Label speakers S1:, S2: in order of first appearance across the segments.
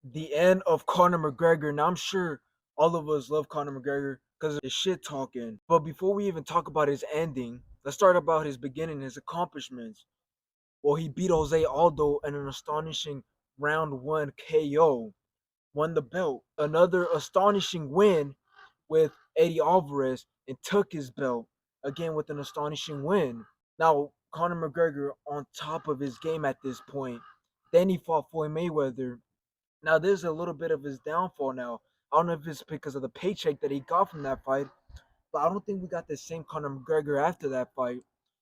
S1: the end of Conor McGregor. Now I'm sure all of us love Conor McGregor because of his shit talking. But before we even talk about his ending, let's start about his beginning, his accomplishments. Well, he beat Jose Aldo in an astonishing round one KO, won the belt. Another astonishing win with Eddie Alvarez and took his belt again with an astonishing win. Now, Conor McGregor on top of his game at this point. Then he fought Floyd Mayweather. Now, there's a little bit of his downfall now. I don't know if it's because of the paycheck that he got from that fight, but I don't think we got the same Conor McGregor after that fight.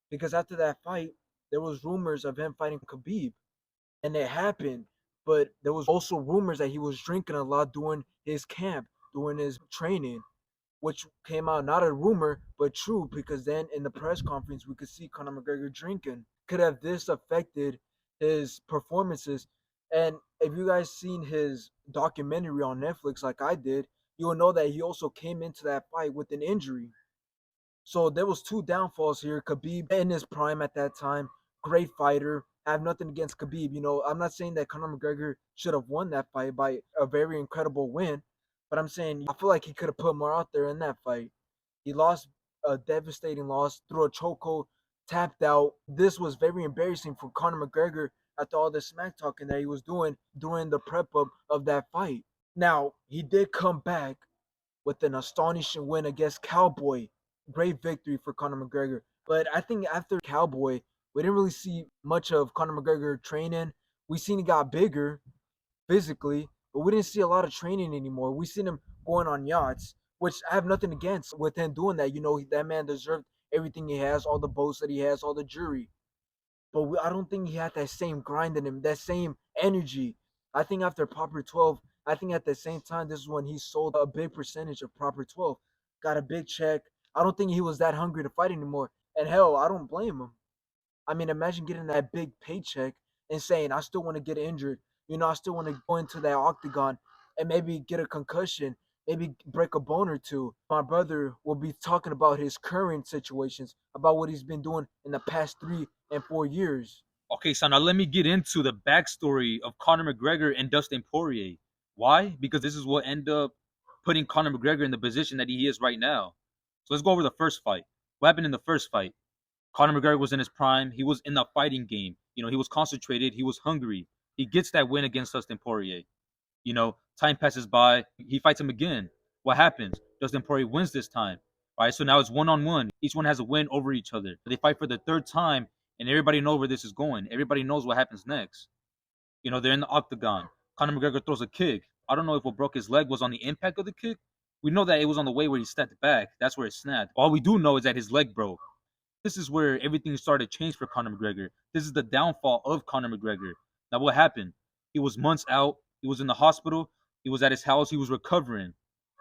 S1: Because after that fight, there was rumors of him fighting Khabib, and it happened. But there was also rumors that he was drinking a lot during his camp, during his training, which came out not a rumor but true because then in the press conference we could see Conor McGregor drinking. Could have this affected his performances? And if you guys seen his documentary on Netflix like I did, you will know that he also came into that fight with an injury. So there was two downfalls here. Khabib in his prime at that time, great fighter. I have nothing against Khabib. I'm not saying that Conor McGregor should have won that fight by a very incredible win, but I'm saying I feel like he could have put more out there in that fight. He lost a devastating loss through a chokehold, tapped out. This was very embarrassing for Conor McGregor after all the smack talking that he was doing during the prep of that fight. Now, he did come back with an astonishing win against Cowboy. Great victory for Conor McGregor. But I think after Cowboy, we didn't really see much of Conor McGregor training. We seen he got bigger physically, but we didn't see a lot of training anymore. We seen him going on yachts, which I have nothing against with him doing that. That man deserved everything he has, all the boats that he has, all the jury. But I don't think he had that same grind in him, that same energy. I think after Proper 12, I think at the same time, this is when he sold a big percentage of Proper 12, got a big check. I don't think he was that hungry to fight anymore. And hell, I don't blame him. I mean, imagine getting that big paycheck and saying, I still want to get injured. I still want to go into that octagon and maybe get a concussion, maybe break a bone or two. My brother will be talking about his current situations, about what he's been doing in the past 3 and 4 years.
S2: Okay, so now let me get into the backstory of Conor McGregor and Dustin Poirier. Why? Because this is what ended up putting Conor McGregor in the position that he is right now. So let's go over the first fight. What happened in the first fight? Conor McGregor was in his prime. He was in the fighting game. He was concentrated. He was hungry. He gets that win against Dustin Poirier. Time passes by. He fights him again. What happens? Dustin Poirier wins this time. All right, so now it's 1-on-1. Each one has a win over each other. They fight for the third time, and everybody knows where this is going. Everybody knows what happens next. They're in the octagon. Conor McGregor throws a kick. I don't know if what broke his leg was on the impact of the kick. We know that it was on the way where he stepped back. That's where it snapped. All we do know is that his leg broke. This is where everything started to change for Conor McGregor. This is the downfall of Conor McGregor. Now, what happened? He was months out. He was in the hospital. He was at his house. He was recovering.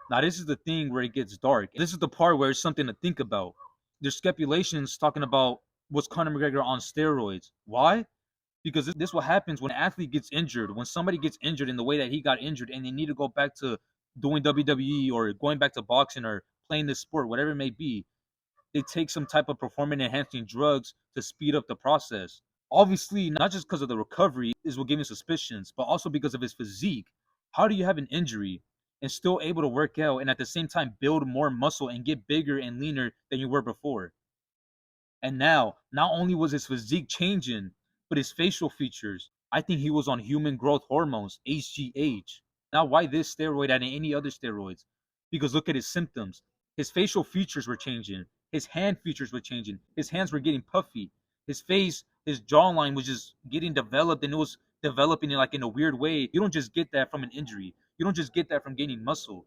S2: Now, this is the thing where it gets dark. This is the part where it's something to think about. There's speculations talking about was Conor McGregor on steroids. Why? Because this what happens when an athlete gets injured. When somebody gets injured in the way that he got injured and they need to go back to doing WWE or going back to boxing or playing this sport, whatever it may be, they take some type of performance enhancing drugs to speed up the process. Obviously, not just because of the recovery is what gave me suspicions, but also because of his physique. How do you have an injury and still able to work out and at the same time build more muscle and get bigger and leaner than you were before? And now, not only was his physique changing, but his facial features. I think he was on human growth hormones, HGH. Now, why this steroid and any other steroids? Because look at his symptoms. His facial features were changing. His hand features were changing. His hands were getting puffy. His face, his jawline was just getting developed, and it was developing in a weird way. You don't just get that from an injury. You don't just get that from gaining muscle.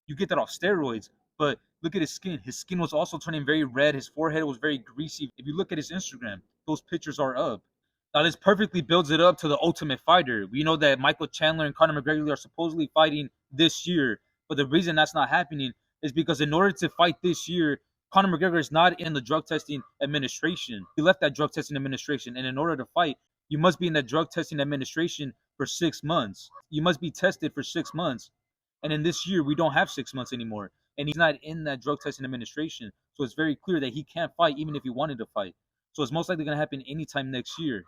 S2: You get that off steroids. But look at his skin. His skin was also turning very red. His forehead was very greasy. If you look at his Instagram, those pictures are up. Now this perfectly builds it up to the Ultimate Fighter. We know that Michael Chandler and Conor McGregor are supposedly fighting this year, but the reason that's not happening is because in order to fight this year, Conor McGregor is not in the drug testing administration. He left that drug testing administration, and in order to fight, you must be in that drug testing administration for 6 months. You must be tested for 6 months. And in this year, we don't have 6 months anymore. And he's not in that drug testing administration. So it's very clear that he can't fight even if he wanted to fight. So it's most likely going to happen anytime next year.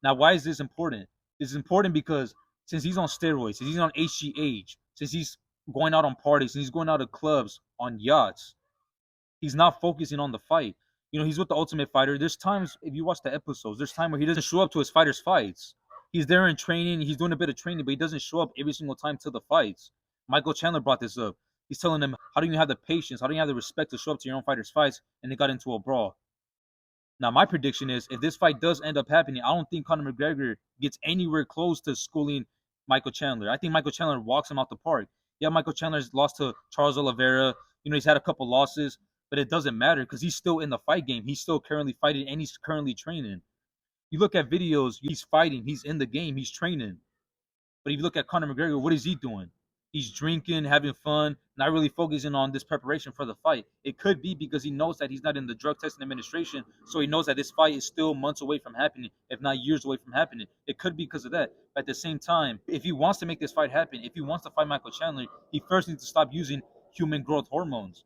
S2: Now, why is this important? This is important because since he's on steroids, since he's on HGH, since he's going out on parties, since he's going out to clubs, on yachts, he's not focusing on the fight. He's with the Ultimate Fighter. There's times, if you watch the episodes, there's time where he doesn't show up to his fighters' fights. He's there in training. He's doing a bit of training, but he doesn't show up every single time to the fights. Michael Chandler brought this up. He's telling him, how do you have the patience? How do you have the respect to show up to your own fighters' fights? And they got into a brawl. Now, my prediction is if this fight does end up happening, I don't think Conor McGregor gets anywhere close to schooling Michael Chandler. I think Michael Chandler walks him out the park. Yeah, Michael Chandler's lost to Charles Oliveira. He's had a couple losses, but it doesn't matter because he's still in the fight game. He's still currently fighting and he's currently training. You look at videos, he's fighting, he's in the game, he's training. But if you look at Conor McGregor, what is he doing? He's drinking, having fun, not really focusing on this preparation for the fight. It could be because he knows that he's not in the drug testing administration, so he knows that this fight is still months away from happening, if not years away from happening. It could be because of that. But at the same time, if he wants to make this fight happen, if he wants to fight Michael Chandler, he first needs to stop using human growth hormones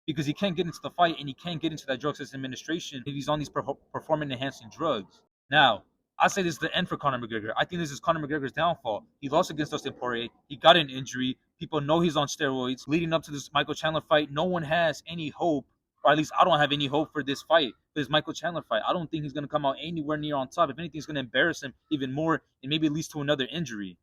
S2: because he can't get into the fight and he can't get into that drug testing administration if he's on these performance enhancing drugs. Now, I say this is the end for Conor McGregor. I think this is Conor McGregor's downfall. He lost against Dustin Poirier. He got an injury. People know he's on steroids. Leading up to this Michael Chandler fight, no one has any hope, or at least I don't have any hope for this fight, for this Michael Chandler fight. I don't think he's going to come out anywhere near on top. If anything, it's going to embarrass him even more and maybe leads to another injury.